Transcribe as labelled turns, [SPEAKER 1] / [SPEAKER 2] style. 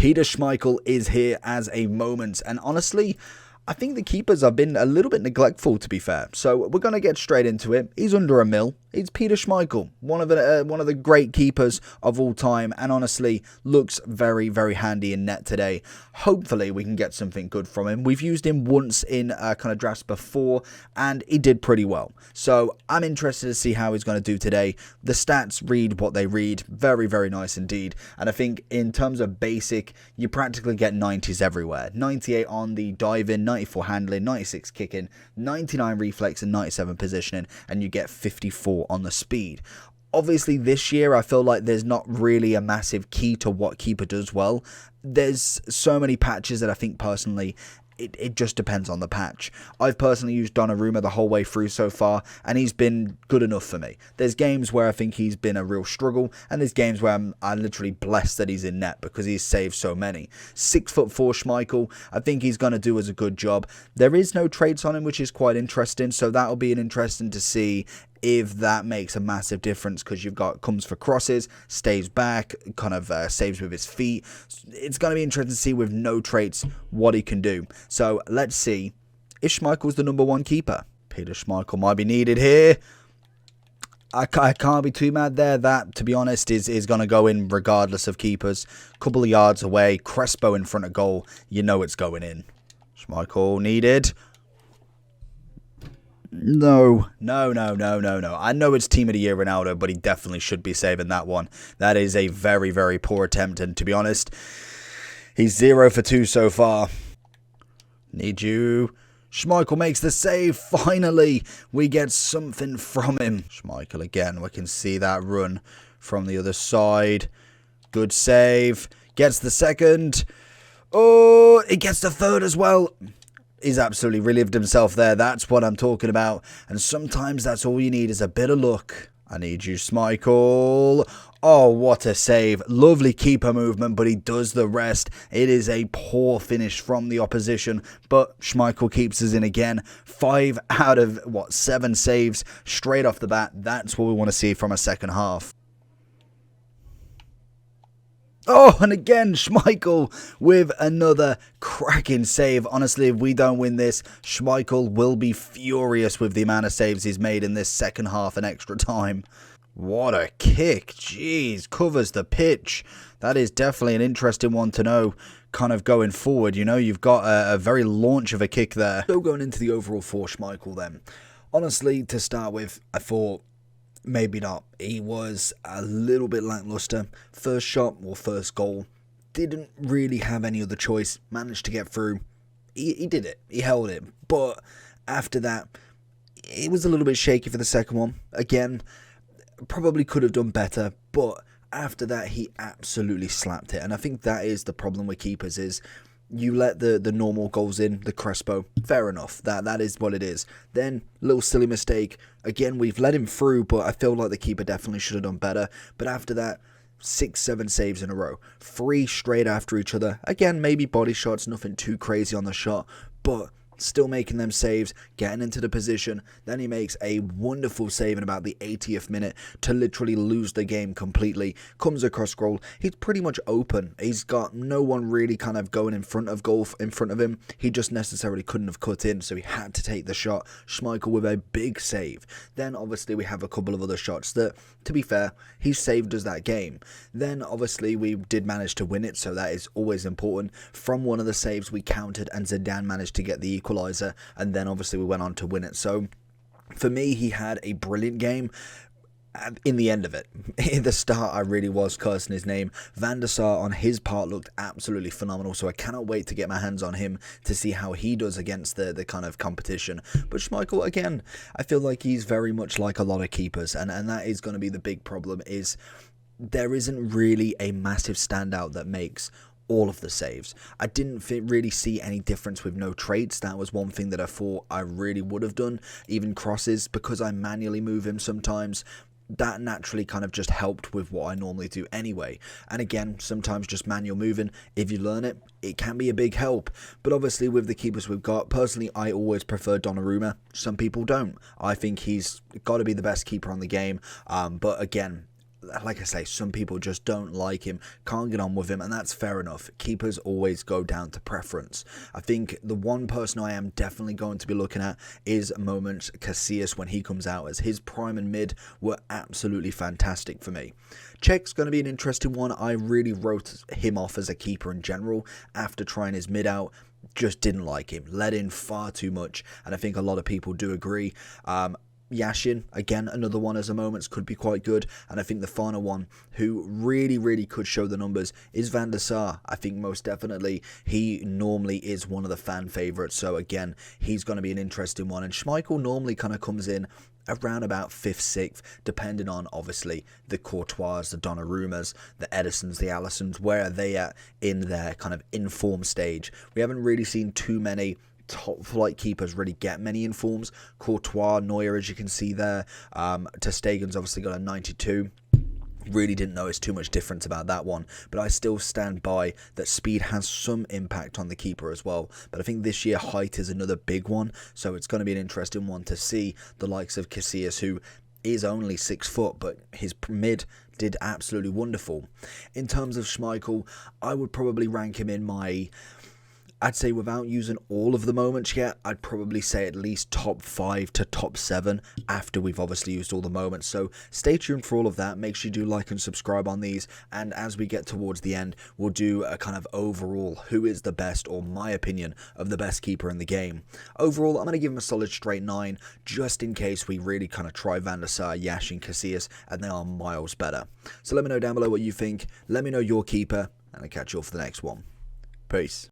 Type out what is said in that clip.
[SPEAKER 1] Peter Schmeichel is here as a moment, and honestly, I think the keepers have been a little bit neglectful, to be fair. So we're going to get straight into it. He's under a mil. It's Peter Schmeichel, one of the great keepers of all time, and honestly looks very, very handy in net today. Hopefully we can get something good from him. We've used him once in kind of drafts before, and he did pretty well. So I'm interested to see how he's going to do today. The stats read what they read. Very, very nice indeed. And I think in terms of basic, you practically get 90s everywhere. 98 on the dive-in, 94 handling, 96 kicking, 99 reflex, and 97 positioning, and you get 54 on the speed. Obviously this year I feel like there's not really a massive key to what keeper does well. There's so many patches that I think personally it just depends on the patch. I've personally used Donnarumma the whole way through so far, and he's been good enough for me. There's games where I think he's been a real struggle, and there's games where I'm literally blessed that he's in net because he's saved so many. 6'4" Schmeichel, I think he's going to do us a good job. There is no traits on him, which is quite interesting, so that'll be an interesting to see if that makes a massive difference, because you've got comes for crosses, stays back, kind of saves with his feet. It's going to be interesting to see with no traits what he can do. So let's see if Schmeichel's the number one keeper. Peter Schmeichel might be needed here. I can't be too mad there. That, to be honest, is going to go in regardless of keepers. Couple of yards away, Crespo in front of goal. You know it's going in. Schmeichel needed. No. I know it's Team of the Year Ronaldo, but he definitely should be saving that one. That is a very, very poor attempt, and to be honest, he's 0 for 2 so far. Need you. Schmeichel makes the save. Finally, we get something from him. Schmeichel again. We can see that run from the other side. Good save. Gets the second. Oh, he gets the third as well. He's absolutely relived himself there. That's what I'm talking about. And sometimes that's all you need is a bit of luck. I need you, Schmeichel. Oh, what a save. Lovely keeper movement, but he does the rest. It is a poor finish from the opposition, but Schmeichel keeps us in again. 5 out of, 7 saves straight off the bat. That's what we want to see from a second half. Oh, and again, Schmeichel with another cracking save. Honestly, if we don't win this, Schmeichel will be furious with the amount of saves he's made in this second half and extra time. What a kick. Jeez, covers the pitch. That is definitely an interesting one to know kind of going forward. You know, you've got a very launch of a kick there. So going into the overall for Schmeichel then. Honestly, to start with, I thought maybe not. He was a little bit lackluster. First shot or first goal. Didn't really have any other choice. Managed to get through. He did it. He held it. But after that, it was a little bit shaky for the second one. Again, probably could have done better. But after that, he absolutely slapped it. And I think that is the problem with keepers is you let the normal goals in, the Crespo, fair enough, that is what it is. Then, little silly mistake, again, we've let him through, but I feel like the keeper definitely should have done better. But after that, 6-7 saves in a row, 3 straight after each other. Again, maybe body shots, nothing too crazy on the shot, but still making them saves, getting into the position. Then he makes a wonderful save in about the 80th minute to literally lose the game completely. Comes across goal. He's pretty much open. He's got no one really kind of going in front of goal in front of him. He just necessarily couldn't have cut in, so he had to take the shot. Schmeichel with a big save. Then obviously we have a couple of other shots that, to be fair, he saved us that game. Then obviously we did manage to win it, so that is always important. From one of the saves we countered and Zidane managed to get the equaliser, and then obviously we went on to win it. So for me, he had a brilliant game. In the end of it, in the start, I really was cursing his name. Van der Sar on his part looked absolutely phenomenal, so I cannot wait to get my hands on him to see how he does against the kind of competition. But Schmeichel, again, I feel like he's very much like a lot of keepers, and that is going to be the big problem, is there isn't really a massive standout that makes all of the saves. I didn't really see any difference with no traits. That was one thing that I thought I really would have done. Even crosses, because I manually move him sometimes, that naturally kind of just helped with what I normally do anyway. And again, sometimes just manual moving, if you learn it, it can be a big help. But obviously with the keepers we've got, personally I always prefer Donnarumma. Some people don't. I think he's got to be the best keeper on the game. But again, like I say, some people just don't like him, can't get on with him, and that's fair enough. Keepers always go down to preference. I think the one person I am definitely going to be looking at is Moment Casillas when he comes out, as his prime and mid were absolutely fantastic for me. Cech's going to be an interesting one. I really wrote him off as a keeper in general after trying his mid out. Just didn't like him, let in far too much, and I think a lot of people do agree. Yashin, again, another one as a Moments, could be quite good. And I think the final one who really could show the numbers is Van der Sar. I think most definitely he normally is one of the fan favourites. So again, he's going to be an interesting one. And Schmeichel normally kind of comes in around about 5th, 6th, depending on, obviously, the Courtois, the Donnarummas, the Edisons, the Alissons, where are they at in their kind of inform stage. We haven't really seen too many top flight keepers really get many informs. Courtois, Neuer, as you can see there. Ter Stegen's obviously got a 92. Really didn't notice too much difference about that one, but I still stand by that speed has some impact on the keeper as well. But I think this year height is another big one, so it's going to be an interesting one to see the likes of Casillas, who is only 6 foot, but his mid did absolutely wonderful. In terms of Schmeichel, I would probably rank him in my, I'd say without using all of the moments yet, I'd probably say at least top 5 to top 7 after we've obviously used all the moments. So stay tuned for all of that. Make sure you do like and subscribe on these. And as we get towards the end, we'll do a kind of overall who is the best, or my opinion of the best keeper in the game. Overall, I'm going to give him a solid straight 9, just in case we really kind of try Van der Sar, Yashin, Casillas, and they are miles better. So let me know down below what you think. Let me know your keeper, and I'll catch you all for the next one. Peace.